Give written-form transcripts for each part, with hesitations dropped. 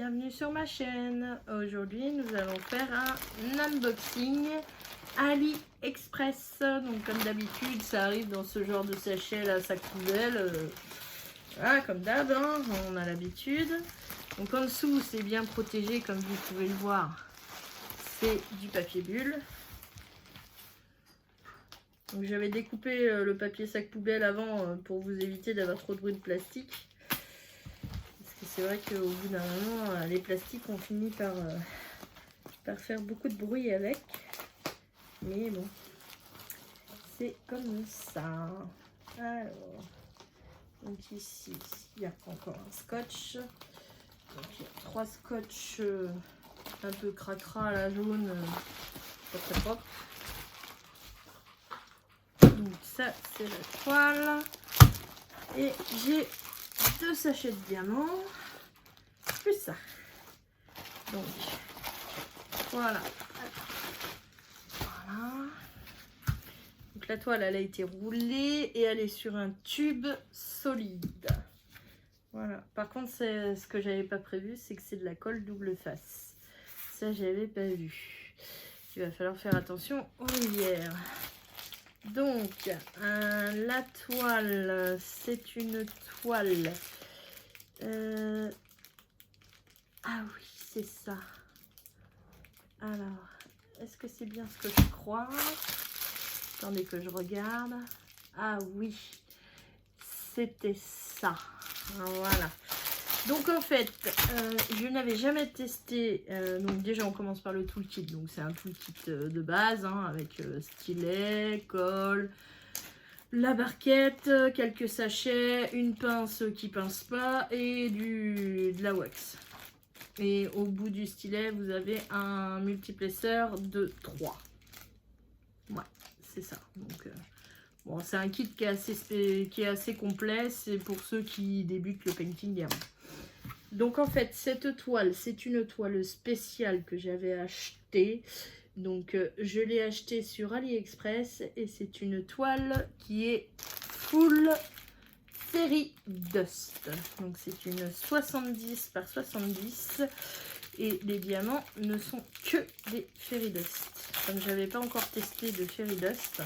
bienvenue sur ma chaîne. Aujourd'hui nous allons faire un unboxing AliExpress. Donc comme d'habitude ça arrive dans ce genre de sachet là, sac poubelle. Voilà, comme d'hab, hein, on a l'habitude. Donc en dessous c'est bien protégé comme vous pouvez le voir. C'est du papier bulle. Donc j'avais découpé le papier sac poubelle avant pour vous éviter d'avoir trop de bruit de plastique. Parce que c'est vrai qu'au bout d'un moment, les plastiques on finit par faire beaucoup de bruit avec. Mais bon, c'est comme ça. Alors, donc ici, il y a encore un scotch. Donc il y a 3 scotch un peu cracra à la jaune, pas très propre. Donc ça c'est la toile. Et j'ai 2 sachets de diamants. Plus ça. Donc voilà. Voilà. Donc la toile elle a été roulée et elle est sur un tube solide. Voilà. Par contre c'est ce que j'avais pas prévu, c'est que c'est de la colle double face. Ça j'avais pas vu. Il va falloir faire attention aux rivières. Donc la toile, c'est une toile. Ah oui, c'est ça. Alors, est-ce que c'est bien ce que je crois? Attendez que je regarde. Ah oui, c'était ça. Voilà. Donc en fait, je n'avais jamais testé. Donc déjà, on commence par le toolkit. Donc c'est un toolkit de base, hein, avec stylet, colle, la barquette, quelques sachets, une pince qui pince pas et de la wax. Et au bout du stylet, vous avez un multiplesseur de 3. Ouais, c'est ça. Donc, bon, c'est un kit qui est assez complet. C'est pour ceux qui débutent le painting diamant. Donc, en fait, cette toile, c'est une toile spéciale que j'avais achetée. Donc, je l'ai achetée sur AliExpress. Et c'est une toile qui est full Fairy Dust. Donc c'est une 70 par 70 et les diamants ne sont que des Fairy Dust. Comme j'avais pas encore testé de Fairy Dust,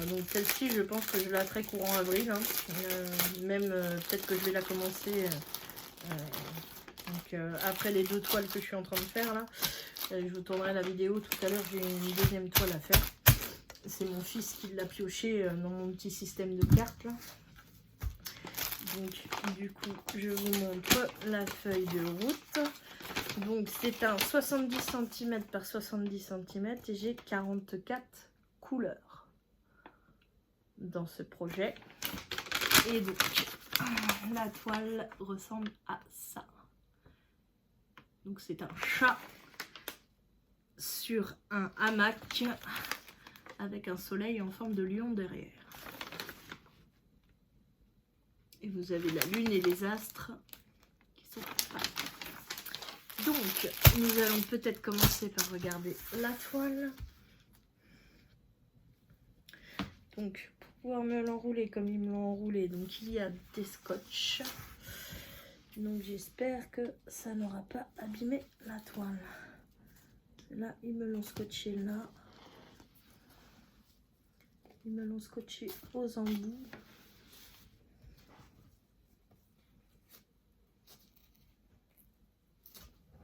donc celle-ci je pense que je la ferai courant avril, hein. Même peut-être que je vais la commencer après les 2 toiles que je suis en train de faire là. Je vous tournerai la vidéo tout à l'heure, j'ai une deuxième toile à faire. C'est mon fils qui l'a pioché dans mon petit système de cartes là. Donc du coup je vous montre la feuille de route. Donc c'est un 70 cm par 70 cm et j'ai 44 couleurs dans ce projet. Et donc la toile ressemble à ça. Donc c'est un chat sur un hamac avec un soleil en forme de lion derrière. Et vous avez la lune et les astres qui sont là. Donc, nous allons peut-être commencer par regarder la toile. Donc, pour pouvoir me l'enrouler comme ils me l'ont enroulé, donc il y a des scotch. Donc, j'espère que ça n'aura pas abîmé la toile. Là, ils me l'ont scotché là. Ils me l'ont scotché aux embouts.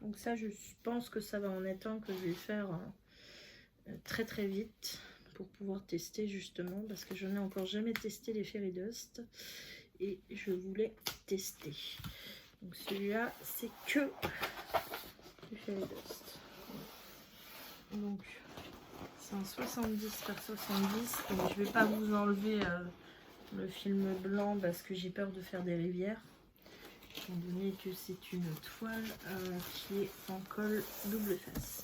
Donc ça, je pense que ça va en être un que je vais faire très très vite pour pouvoir tester justement, parce que je n'ai encore jamais testé les Fairy Dust et je voulais tester. Donc celui-là, c'est que les Fairy Dust. Donc c'est un 70 par 70 et je vais pas vous enlever le film blanc parce que j'ai peur de faire des rivières. Étant donné que c'est une toile qui est en colle double face.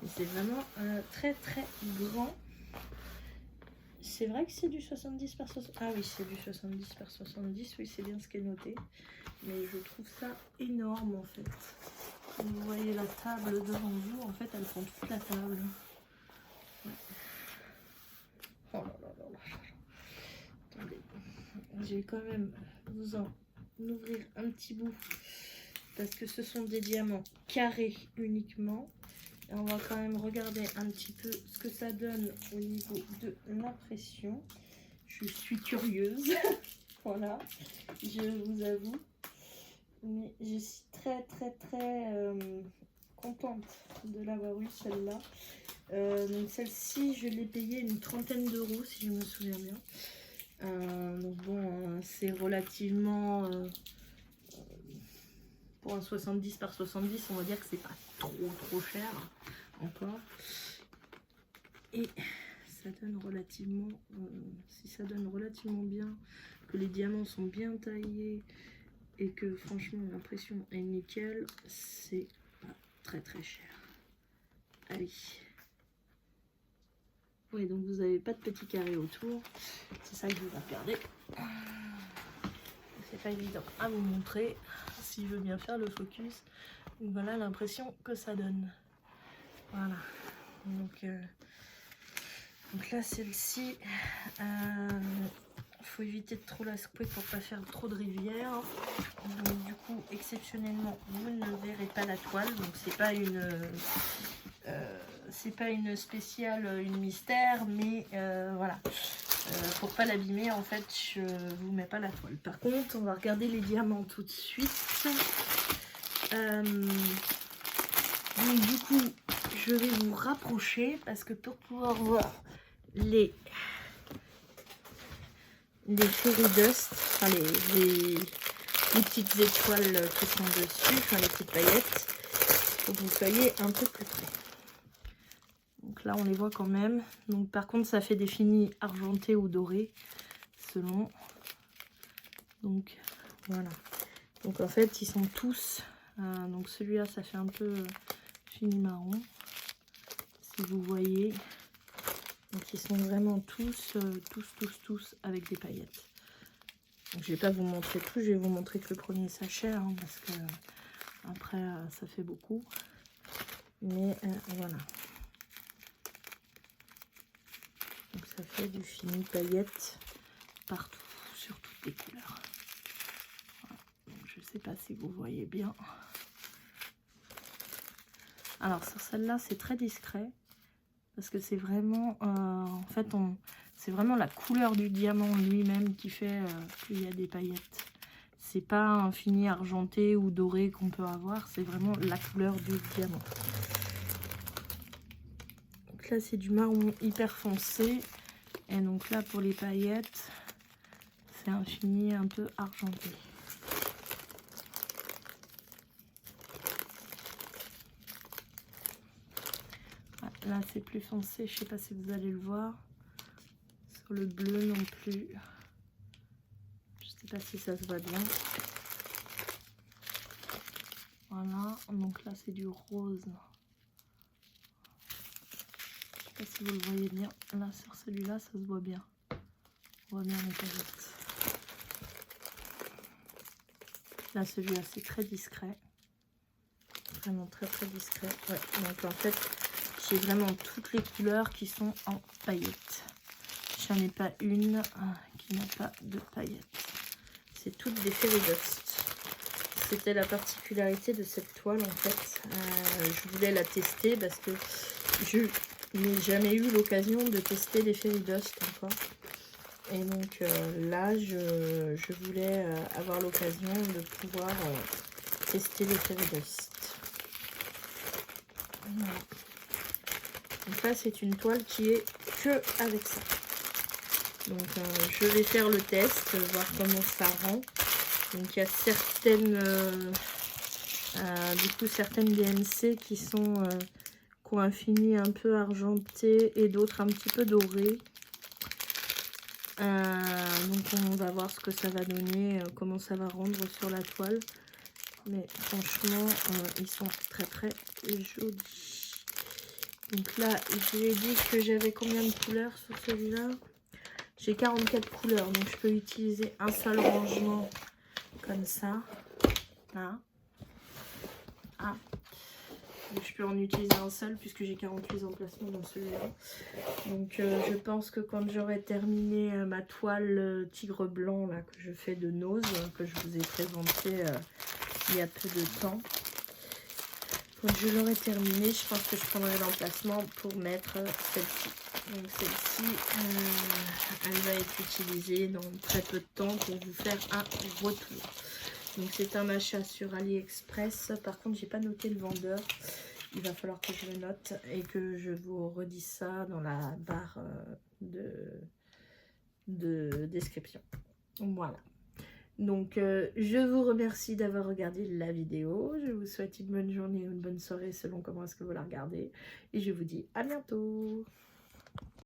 Mais c'est vraiment très très grand. C'est vrai que c'est du 70 par 70. Ah oui, c'est du 70 par 70. Oui, c'est bien ce qui est noté. Mais je trouve ça énorme en fait. Vous voyez la table devant vous. En fait, elle prend toute la table. Ouais. Oh là là là là. Attendez. Je vais quand même vous en ouvrir un petit bout parce que ce sont des diamants carrés uniquement. Et on va quand même regarder un petit peu ce que ça donne au niveau de l'impression. Je suis curieuse, voilà, je vous avoue. Mais je suis très contente de l'avoir eu celle-là. Donc celle-ci, je l'ai payée une trentaine d'euros si je me souviens bien. Donc bon, c'est relativement... pour un 70 par 70, on va dire que c'est pas trop cher encore. Et ça donne relativement... si ça donne relativement bien, que les diamants sont bien taillés et que franchement l'impression est nickel, c'est pas très cher. Allez. Oui, donc vous n'avez pas de petits carrés autour. C'est ça que je vais regarder. C'est pas évident à vous montrer si je veux bien faire le focus. Donc voilà l'impression que ça donne. Voilà. Donc là celle-ci, faut éviter de trop la secouer pour pas faire trop de rivières. Donc du coup exceptionnellement vous ne verrez pas la toile. Donc c'est pas une spéciale, une mystère, mais voilà. Pour pas l'abîmer, en fait, je vous mets pas la toile. Par contre, on va regarder les diamants tout de suite. Donc du coup, je vais vous rapprocher parce que pour pouvoir voir les fairy dust, enfin les petites étoiles qui sont dessus, enfin les petites paillettes, faut que vous soyez un peu plus près. Donc là on les voit quand même. Donc par contre ça fait des finis argentés ou dorés selon. Donc voilà. Donc en fait ils sont tous. Donc celui-là ça fait un peu fini marron. Si vous voyez. Donc ils sont vraiment tous avec des paillettes. Donc je vais pas vous montrer tout, je vais vous montrer que le premier sachet hein, parce que après ça fait beaucoup. Mais voilà. Donc ça fait du fini paillettes partout, sur toutes les couleurs. Voilà. Donc je sais pas si vous voyez bien. Alors sur celle-là c'est très discret. Parce que c'est vraiment, en fait, c'est vraiment la couleur du diamant lui-même qui fait qu'il y a des paillettes. C'est pas un fini argenté ou doré qu'on peut avoir, c'est vraiment la couleur du diamant. Donc là, c'est du marron hyper foncé. Et donc là, pour les paillettes, c'est un fini un peu argenté. Là c'est plus foncé, je sais pas si vous allez le voir. Sur le bleu non plus. Je sais pas si ça se voit bien. Voilà, donc là c'est du rose. Je sais pas si vous le voyez bien. Là sur celui-là ça se voit bien. On voit bien les paillettes. Là celui-là c'est très discret. Vraiment très discret. Ouais, donc en fait j'ai vraiment toutes les couleurs qui sont en paillettes. J'en ai pas une qui n'a pas de paillettes. C'est toutes des fairy dust. C'était la particularité de cette toile en fait. Je voulais la tester parce que je n'ai jamais eu l'occasion de tester les fairy dust encore. Et donc là, je voulais avoir l'occasion de pouvoir tester les fairy dust. Voilà. Donc là, c'est une toile qui est que avec ça. Donc je vais faire le test, voir comment ça rend. Donc il y a certaines certaines BNC qui ont un fini un peu argenté et d'autres un petit peu doré. Donc on va voir ce que ça va donner, comment ça va rendre sur la toile. Mais franchement ils sont très jolis. Donc là je lui ai dit que j'avais combien de couleurs sur celui-là? J'ai 44 couleurs, donc je peux utiliser un seul rangement comme ça. Là. Ah. Donc je peux en utiliser un seul puisque j'ai 48 emplacements dans celui-là. Donc je pense que quand j'aurai terminé ma toile tigre blanc là, que je fais de Nose, que je vous ai présenté il y a peu de temps. Quand je l'aurai terminé, je pense que je prendrai l'emplacement pour mettre celle-ci. Donc celle-ci, elle va être utilisée dans très peu de temps pour vous faire un retour. Donc c'est un achat sur AliExpress. Par contre, j'ai pas noté le vendeur. Il va falloir que je le note et que je vous redise ça dans la barre de description. Voilà. Donc, je vous remercie d'avoir regardé la vidéo. Je vous souhaite une bonne journée ou une bonne soirée selon comment est-ce que vous la regardez. Et je vous dis à bientôt.